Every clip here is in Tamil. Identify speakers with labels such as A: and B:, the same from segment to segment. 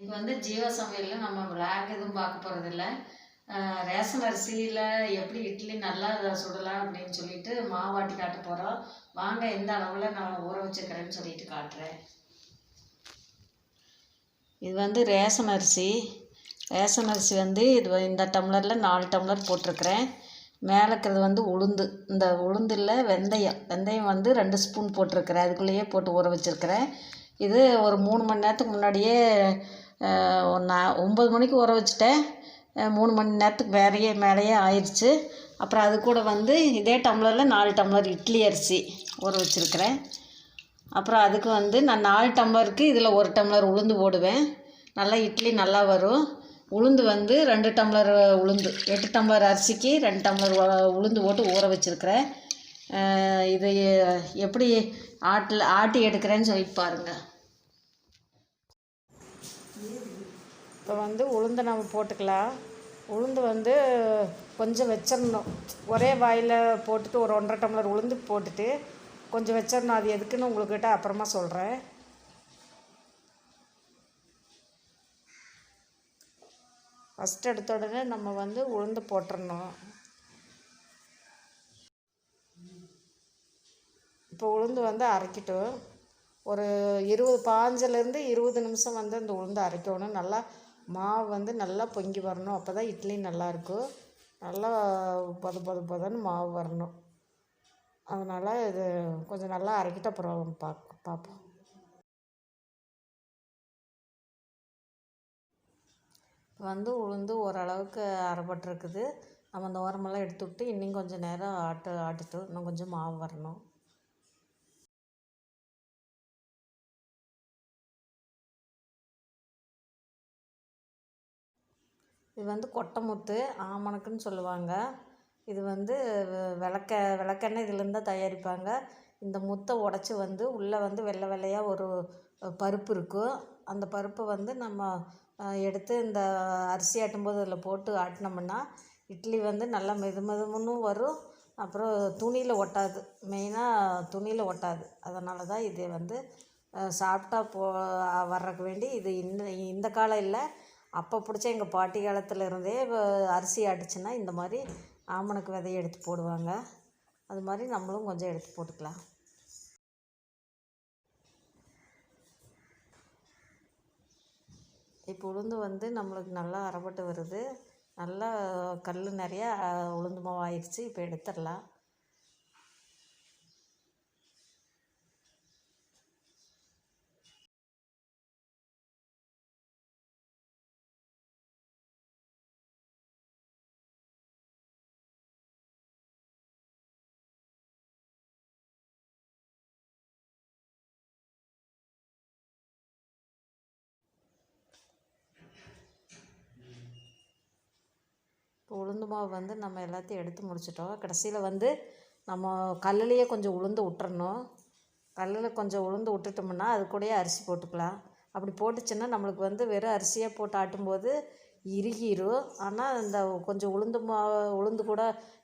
A: இப்போ வந்து ஜீவ சமையலில் நம்ம விளாக் எதுவும் பார்க்க போகிறதில்ல. ரேஷன் அரிசியில் எப்படி இட்லி நல்லா சுடலாம் அப்படின்னு சொல்லிட்டு மாவாட்டி காட்ட போகிறோம். வாங்க எந்த அளவில் நான் ஊற வச்சுக்கிறேன்னு சொல்லிட்டு காட்டுறேன். இது வந்து ரேஷன் அரிசி. ரேஷன் அரிசி வந்து இந்த டம்ளரில் 4 டம்ளர் போட்டிருக்கிறேன். மேலே இருக்கிறது வந்து உளுந்து. இந்த உளுந்தில் வெந்தயம் வந்து 2 ஸ்பூன் போட்டிருக்கிறேன். அதுக்குள்ளேயே போட்டு ஊற வச்சுருக்கிறேன். இது ஒரு 3 மணி நேரத்துக்கு முன்னாடியே நான் 9 மணிக்கு ஊற வச்சுட்டேன். 3 மணி நேரத்துக்கு மேலேயே ஆயிடுச்சு. அப்புறம் அது கூட வந்து இதே டம்ளரில் 4 டம்ளர் இட்லி அரிசி ஊற வச்சுருக்கிறேன். அப்புறம் அதுக்கு வந்து நான் 4 டம்ளருக்கு இதில் 1 டம்ளர் உளுந்து போடுவேன். நல்லா இட்லி நல்லா வரும். உளுந்து வந்து 2 டம்ளர் உளுந்து, 8 டம்ளர் அரிசிக்கு 2 டம்ளர் உளுந்து போட்டு ஊற வச்சுருக்கிறேன். இது எப்படி ஆட்டி எடுக்கிறேன்னு சொல்லி பாருங்கள். இப்போ வந்து உளுந்தை நம்ம போட்டுக்கலாம். உளுந்து வந்து கொஞ்சம் வச்சிடணும். ஒரே வாயில் போட்டுட்டு ஒரு 1.5 டம்ளர் உளுந்து போட்டுட்டு கொஞ்சம் வச்சிடணும். அது எதுக்குன்னு உங்கள்கிட்ட அப்புறமா சொல்கிறேன். ஃபஸ்ட் எடுத்த உடனே நம்ம வந்து உளுந்து போட்டுடணும். இப்போ உளுந்து வந்து அரைக்கட்டும். ஒரு 15 நிமிஷம் வந்து அந்த உளுந்து அரைக்கணும். நல்லா மாவு வந்து நல்லா பொங்கி வரணும். அப்போ தான் இட்லி நல்லாயிருக்கும். நல்லா பொதன்னு மாவு வரணும். அதனால் இது கொஞ்சம் நல்லா அரைக்கிட்டு அப்புறம் பார்ப்போம். வந்து உளுந்து ஓரளவுக்கு அரைப்பட்டுருக்குது. நம்ம அந்த ஓரமெல்லாம் எடுத்து விட்டு இன்னும் கொஞ்சம் நேரம் ஆட்டுட்டு இன்னும் கொஞ்சம் மாவு வரணும். இது வந்து கொட்டைமுத்து ஆமணக்குன்னு சொல்லுவாங்க. இது வந்து விளக்கெண்ணெய் இதிலேருந்து தான் தயாரிப்பாங்க. இந்த முத்தை உடச்சி வந்து உள்ளே வந்து வெள்ளை வெள்ளையாக ஒரு பருப்பு இருக்கும். அந்த பருப்பை வந்து நம்ம எடுத்து இந்த அரிசி ஆட்டும்போது அதில் போட்டு ஆட்டினோம்னா இட்லி வந்து நல்லா மெதுமெதுன்னு வரும். அப்புறம் துணியில் ஒட்டாது. மெயினாக துணியில் ஒட்டாது. அதனால தான் இது வந்து சாப்பிட்டா வர்றதுக்கு வேண்டி இது இந்த காலம் இல்லை, அப்போ பிடிச்ச எங்கள் பாட்டி காலத்தில் இருந்தே அரிசி ஆட்டுச்சுன்னா இந்த மாதிரி ஆமணக்கு விதையை எடுத்து போடுவாங்க. அது மாதிரி நம்மளும் கொஞ்சம் எடுத்து போட்டுக்கலாம். இப்போ உளுந்து வந்து நம்மளுக்கு நல்லா அரைப்பட்டு வருது. நல்லா கல் நிறையா உளுந்து மாவு ஆயிடுச்சு. இப்போ எடுத்துடலாம். இப்போ உளுந்து மாவு வந்து நம்ம எல்லாத்தையும் எடுத்து முடிச்சிட்டோம். கடைசியில் வந்து நம்ம கல்லுலேயே கொஞ்சம் உளுந்து விட்டுறணும். கல்லில் கொஞ்சம் உளுந்து விட்டுட்டோம்னா அது கூடயே அரிசி போட்டுக்கலாம். அப்படி போட்டுச்சுன்னா நம்மளுக்கு வந்து வெறும் அரிசியாக போட்டு ஆட்டும்போது இறுகிரும். ஆனால் இந்த கொஞ்சம் உளுந்து கூட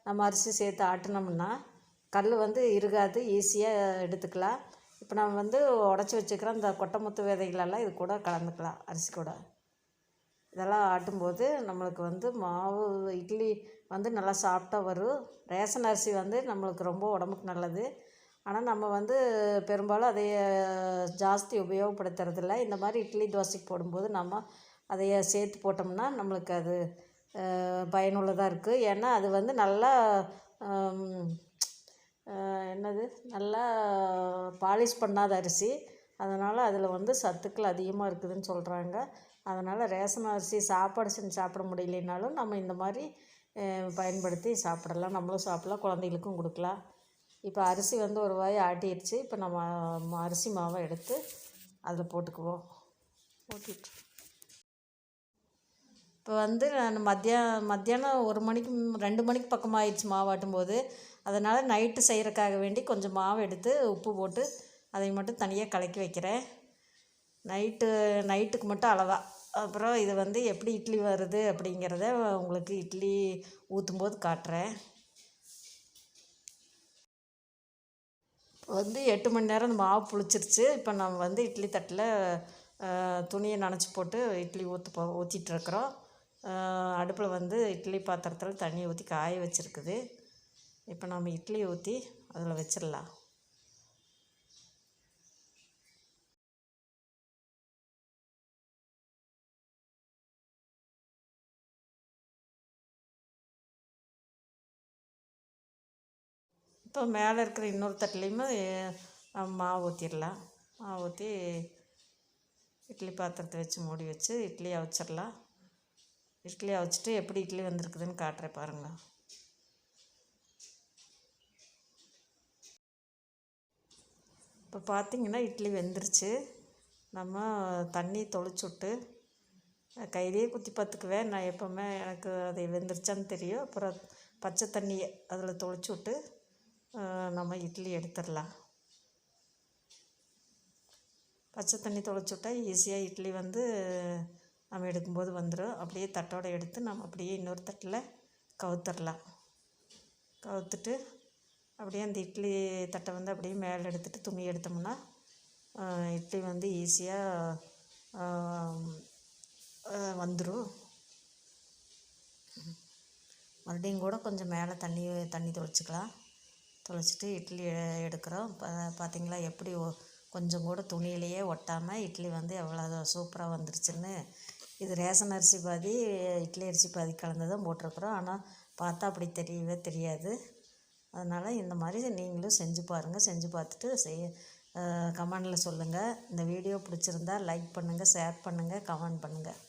A: நம்ம அரிசி சேர்த்து ஆட்டினோம்னா கல் வந்து இறுகாது, ஈஸியாக எடுத்துக்கலாம். இப்போ நம்ம வந்து உடச்சி வச்சுக்கிற இந்த கொட்டைமுத்து விதைகளெல்லாம் இது கூட கலந்துக்கலாம். அரிசி கூட இதெல்லாம் ஆட்டும்போது நம்மளுக்கு வந்து மாவு இட்லி வந்து நல்லா சாஃப்டாக வரும். ரேஷன் அரிசி வந்து நம்மளுக்கு ரொம்ப உடம்புக்கு நல்லது. ஆனால் நம்ம வந்து பெரும்பாலும் அதை ஜாஸ்தி உபயோகப்படுத்துறதில்ல. இந்த மாதிரி இட்லி தோசைக்கு போடும்போது நம்ம அதைய சேர்த்து போட்டோம்னா நம்மளுக்கு அது பயனுள்ளதாக இருக்குது. ஏன்னா அது வந்து நல்லா நல்லா பாலிஷ் பண்ணாத அரிசி. அதனால் அதில் வந்து சத்துக்கள் அதிகமாக இருக்குதுன்னு சொல்கிறாங்க. அதனால் ரேஷன் அரிசி சாப்பாடு செஞ்சு சாப்பிட முடியலைனாலும் நம்ம இந்த மாதிரி பயன்படுத்தி சாப்பிடலாம். நம்மளும் சாப்பிடலாம், குழந்தைகளுக்கும் கொடுக்கலாம். இப்போ அரிசி வந்து ஒரு வாய் ஆட்டிடுச்சு. இப்போ நம்ம அரிசி மாவை எடுத்து அதில் போட்டுக்குவோம். போட்டுட்டு இப்போ வந்து நான் மத்தியானம் 1 மணிக்கு 2 மணிக்கு பக்கமாக ஆயிடுச்சு மாவு ஆட்டும்போது. அதனால் நைட்டு செய்கிறக்காக வேண்டி கொஞ்சம் மாவு எடுத்து உப்பு போட்டு அதை மட்டும் தனியாக கலக்கி வைக்கிறேன். நைட்டுக்கு மட்டும் அளவாக. அப்புறம் இது வந்து எப்படி இட்லி வருது அப்படிங்கிறத உங்களுக்கு இட்லி ஊற்றும்போது காட்டுறேன். வந்து 8 மணி நேரம் அந்த மாவு புளிச்சிருச்சு. இப்போ நம்ம வந்து இட்லி தட்டில் துணியை நனைச்சி போட்டு இட்லி ஊற்றிட்டுருக்குறோம். அடுப்பில் வந்து இட்லி பாத்திரத்தில் தண்ணி ஊற்றி காய வச்சுருக்குது. இப்போ நம்ம இட்லி ஊற்றி அதில் வச்சிடலாம். இப்போ மேலே இருக்கிற இன்னொரு தட்டுலேயுமே மாவு ஊற்றிடலாம். மாவு ஊற்றி இட்லி பாத்திரத்தை வச்சு மூடி வச்சு இட்லி அவிச்சிடலாம். இட்லி அவிச்சிட்டு எப்படி இட்லி வந்திருக்குதுன்னு காட்டுறேன் பாருங்கள். இப்போ பார்த்திங்கன்னா இட்லி வெந்துருச்சு. நம்ம தண்ணி தொளிச்சுட்டு கையிலேயே குத்தி பார்த்துக்குவேன். நான் எப்போவுமே எனக்கு அது வெந்துருச்சான்னு தெரியும். அப்புறம் பச்சை தண்ணியை அதில் தொளிச்சு விட்டு நம்ம இட்லி எடுத்துடலாம். பச்சை தண்ணி தொளிச்சு விட்டால் ஈஸியாக இட்லி வந்து நம்ம எடுக்கும்போது வந்துடும். அப்படியே தட்டோடு எடுத்து நம்ம அப்படியே இன்னொரு தட்டில் கவுத்துடலாம். கவுத்துட்டு அப்படியே அந்த இட்லி தட்டை வந்து அப்படியே மேலே எடுத்துகிட்டு துணி எடுத்தோம்னா இட்லி வந்து ஈஸியாக வந்துடும். மறுபடியும் கூட கொஞ்சம் மேலே தண்ணி தொளிச்சிக்கலாம். தொளிச்சிட்டு இட்லி எடுக்கிறோம். பார்த்திங்களா எப்படி கொஞ்சம் கூட துணியிலையே ஒட்டாமல் இட்லி வந்து எவ்வளோ சூப்பராக வந்துருச்சுன்னு. இது ரேஷன் அரிசி பாதி இட்லி அரிசி பாதி கலந்து தான் போட்டிருக்குறோம். ஆனால் பார்த்தா அப்படி தெரியவே தெரியாது. அதனால் இந்த மாதிரி நீங்களும் செஞ்சு பாருங்கள். செஞ்சு பார்த்துட்டு கமெண்டில் சொல்லுங்கள். இந்த வீடியோ பிடிச்சிருந்தா லைக் பண்ணுங்கள், ஷேர் பண்ணுங்கள், கமெண்ட் பண்ணுங்கள்.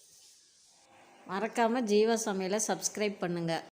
A: மறக்காமல் ஜீவா சமையலை சப்ஸ்கிரைப் பண்ணுங்கள்.